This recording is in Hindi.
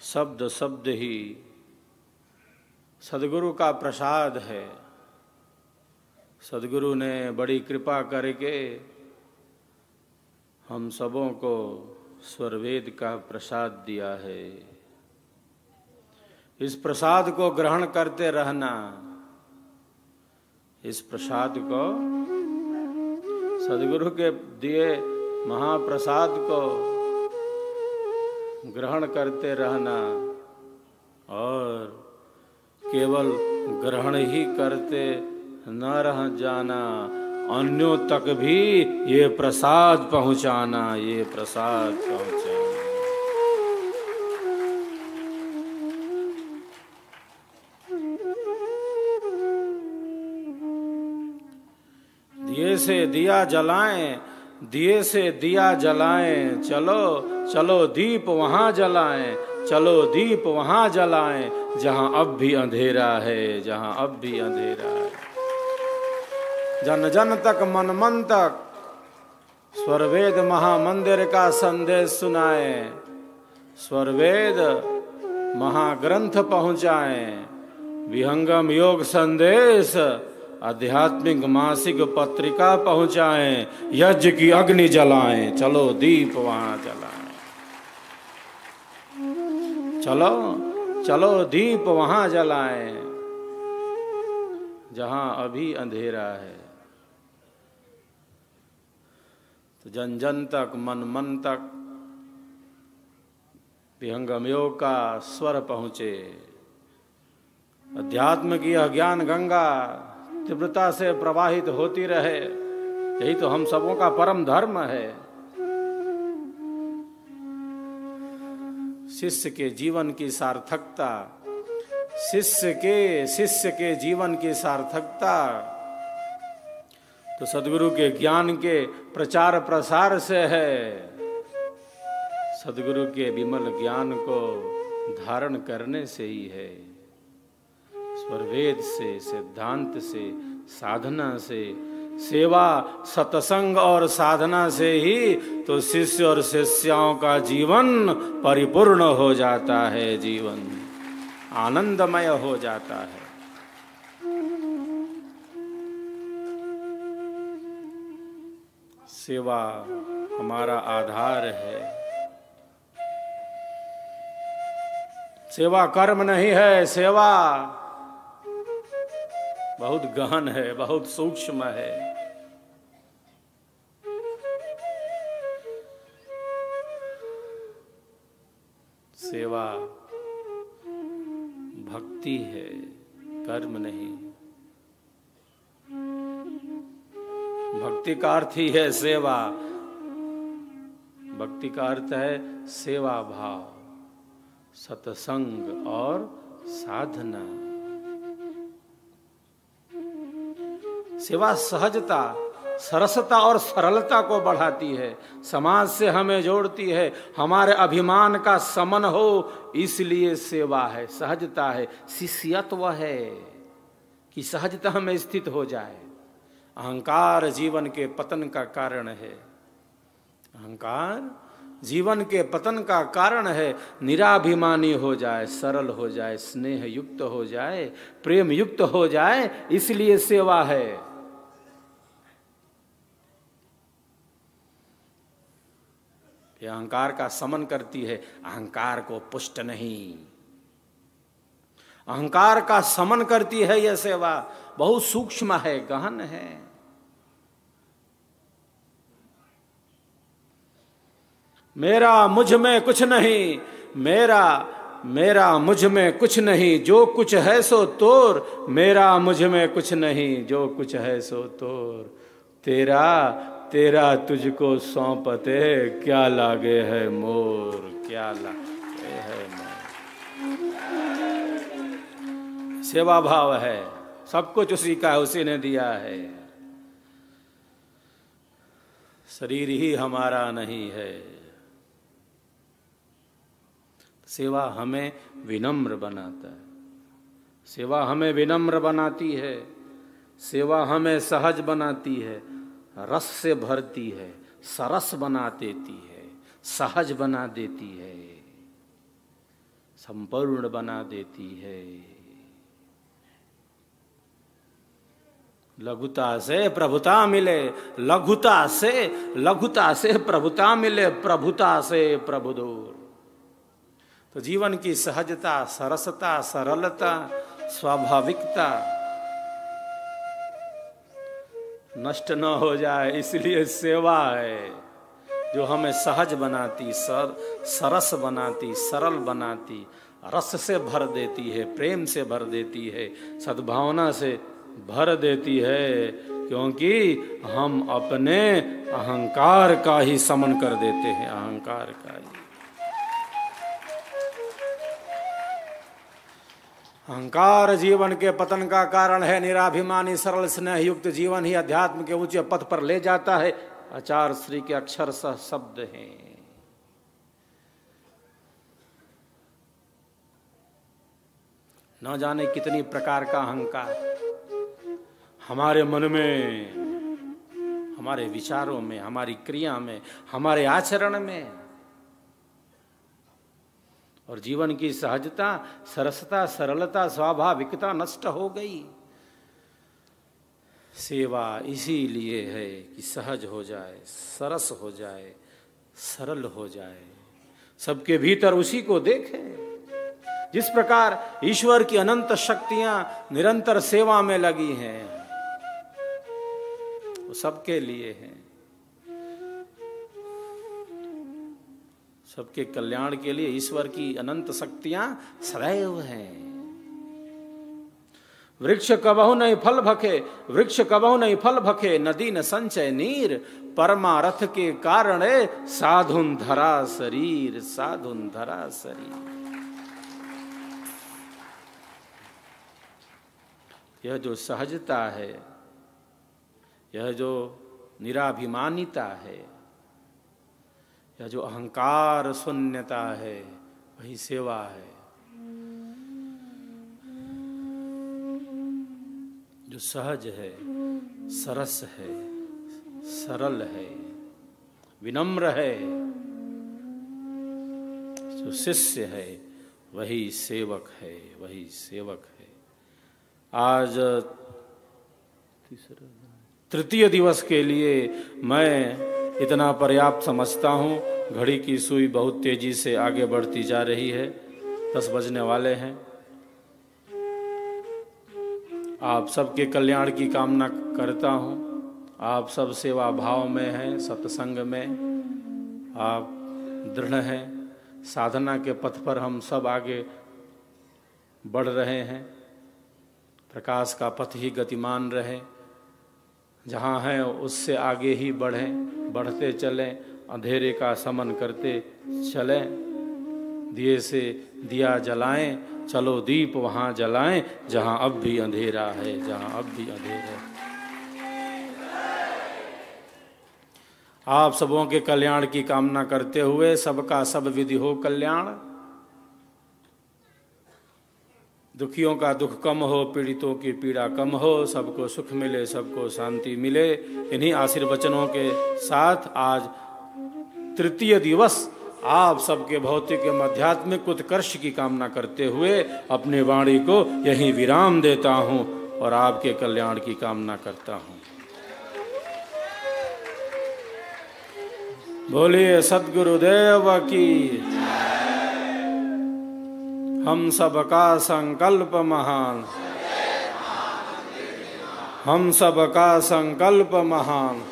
शब्द शब्द ही सद्गुरु का प्रसाद है। सद्गुरु ने बड़ी कृपा करके हम सबों को स्वरवेद का प्रसाद दिया है। इस प्रसाद को ग्रहण करते रहना। इस प्रसाद को, सद्गुरु के दिए महाप्रसाद को ग्रहण करते रहना और केवल ग्रहण ही करते न रह जाना, अन्यों तक भी ये प्रसाद पहुंचाना, ये प्रसाद पहुंचाना। दिए से दिया जलाएं, दिए से दिया जलाएं, चलो चलो दीप वहां जलाएं, चलो दीप वहां जलाएं, जहां अब भी अंधेरा है, जहां अब भी अंधेरा है। जन जन तक मन मन तक स्वरवेद महामंदिर का संदेश सुनाए, स्वरवेद महाग्रंथ पहुंचाएं, विहंगम योग संदेश आध्यात्मिक मासिक पत्रिका पहुंचाएं, यज्ञ की अग्नि जलाएं, चलो दीप वहां जलाएं, चलो चलो दीप वहां जलाएं, जहां अभी अंधेरा है। तो जन जन तक मन मन तक विहंगम योग का स्वर पहुंचे, अध्यात्म की अज्ञान गंगा तीव्रता से प्रवाहित होती रहे। यही तो हम सबों का परम धर्म है। शिष्य के जीवन की सार्थकता, शिष्य के जीवन की सार्थकता तो सद्गुरु के ज्ञान के प्रचार प्रसार से है। सद्गुरु के विमल ज्ञान को धारण करने से ही है। स्वरवेद से, सिद्धांत से, साधना से, सेवा सत्संग और साधना से ही तो शिष्य और शिष्याओं का जीवन परिपूर्ण हो जाता है, जीवन आनंदमय हो जाता है। सेवा हमारा आधार है। सेवा कर्म नहीं है, सेवा बहुत गहन है, बहुत सूक्ष्म है। सेवा भक्ति है, कर्म नहीं। भक्ति का अर्थ ही है सेवा। भक्ति का अर्थ है सेवा भाव, सत्संग और साधना। सेवा सहजता, सरसता और सरलता को बढ़ाती है, समाज से हमें जोड़ती है, हमारे अभिमान का समन हो, इसलिए सेवा है, सहजता है, शिष्यत्व है कि सहजता में स्थित हो जाए। अहंकार जीवन के पतन का कारण है। अहंकार जीवन के पतन का कारण है। निराभिमानी हो जाए, सरल हो जाए, स्नेह युक्त हो जाए, प्रेम युक्त हो जाए, इसलिए सेवा है। ये अहंकार का समन करती है, अहंकार को पुष्ट नहीं। अहंकार का समन करती है यह सेवा। बहुत सूक्ष्म है, गहन है। मेरा मुझ में कुछ नहीं, मेरा मुझ में कुछ नहीं, जो कुछ है सो तोर। मेरा मुझ में कुछ नहीं, जो कुछ है सो तोर। तेरा तुझको सौंपते, क्या लागे है मोर, क्या लागे है मोर। सेवा भाव है, सब कुछ उसी का है, उसी ने दिया है। शरीर ही हमारा नहीं है। सेवा हमें विनम्र बनाता है, सेवा हमें विनम्र बनाती है, सेवा हमें सहज बनाती है, रस से भरती है, सरस बना देती है, सहज बना देती है। संपूर्ण बना देती है। लघुता से प्रभुता मिले, लघुता से प्रभुता मिले, प्रभुता से प्रभु दूर। तो जीवन की सहजता, सरसता, सरलता, स्वाभाविकता नष्ट न हो जाए, इसलिए सेवा है जो हमें सहज बनाती, सरस बनाती, सरल बनाती, रस से भर देती है, प्रेम से भर देती है, सद्भावना से भर देती है, क्योंकि हम अपने अहंकार का ही समन कर देते हैं, अहंकार का ही। अहंकार जीवन के पतन का कारण है। निराभिमानी सरल स्नेह युक्त जीवन ही अध्यात्म के ऊंचे पथ पर ले जाता है। आचार्य श्री के अक्षरशः शब्द हैं। न जाने कितनी प्रकार का अहंकार हमारे मन में, हमारे विचारों में, हमारी क्रिया में, हमारे आचरण में, और जीवन की सहजता, सरसता, सरलता, स्वाभाविकता नष्ट हो गई। सेवा इसीलिए है कि सहज हो जाए, सरस हो जाए, सरल हो जाए, सबके भीतर उसी को देखें। जिस प्रकार ईश्वर की अनंत शक्तियां निरंतर सेवा में लगी हैं, वो सबके लिए हैं, सबके कल्याण के लिए ईश्वर की अनंत शक्तियां सदैव हैं। वृक्ष कबहु नहीं फल भखे, वृक्ष कबहु नहीं फल भखे, नदी न संचय नीर, परमारथ के कारण साधुन धरा शरीर, साधुन धरा शरीर। यह जो सहजता है, यह जो निराभिमानिता है, यह जो अहंकार शून्यता है, वही सेवा है। जो सहज है, सरस है, सरल है, विनम्र है, जो शिष्य है, वही सेवक है, वही सेवक है। आज तृतीय दिवस के लिए मैं इतना पर्याप्त समझता हूँ। घड़ी की सुई बहुत तेजी से आगे बढ़ती जा रही है, 10 बजने वाले हैं। आप सबके कल्याण की कामना करता हूँ। आप सब सेवा भाव में हैं, सत्संग में आप दृढ़ हैं, साधना के पथ पर हम सब आगे बढ़ रहे हैं। प्रकाश का पथ ही गतिमान रहे, जहाँ हैं उससे आगे ही बढ़ें, बढ़ते चलें, अंधेरे का शमन करते चलें। दिए से दिया जलाएं, चलो दीप वहाँ जलाएं जहाँ अब भी अंधेरा है, जहाँ अब भी अंधेरा है। आप सबों के कल्याण की कामना करते हुए सबका सब विधि हो कल्याण। दुखियों का दुख कम हो, पीड़ितों की पीड़ा कम हो, सबको सुख मिले, सबको शांति मिले। इन्हीं आशीर्वचनों के साथ आज तृतीय दिवस आप सबके भौतिक एवं आध्यात्मिक उत्कर्ष की कामना करते हुए अपने वाणी को यहीं विराम देता हूँ और आपके कल्याण की कामना करता हूँ। बोलिए सद्गुरुदेव की। हम सबका संकल्प महान, हम सबका संकल्प महान।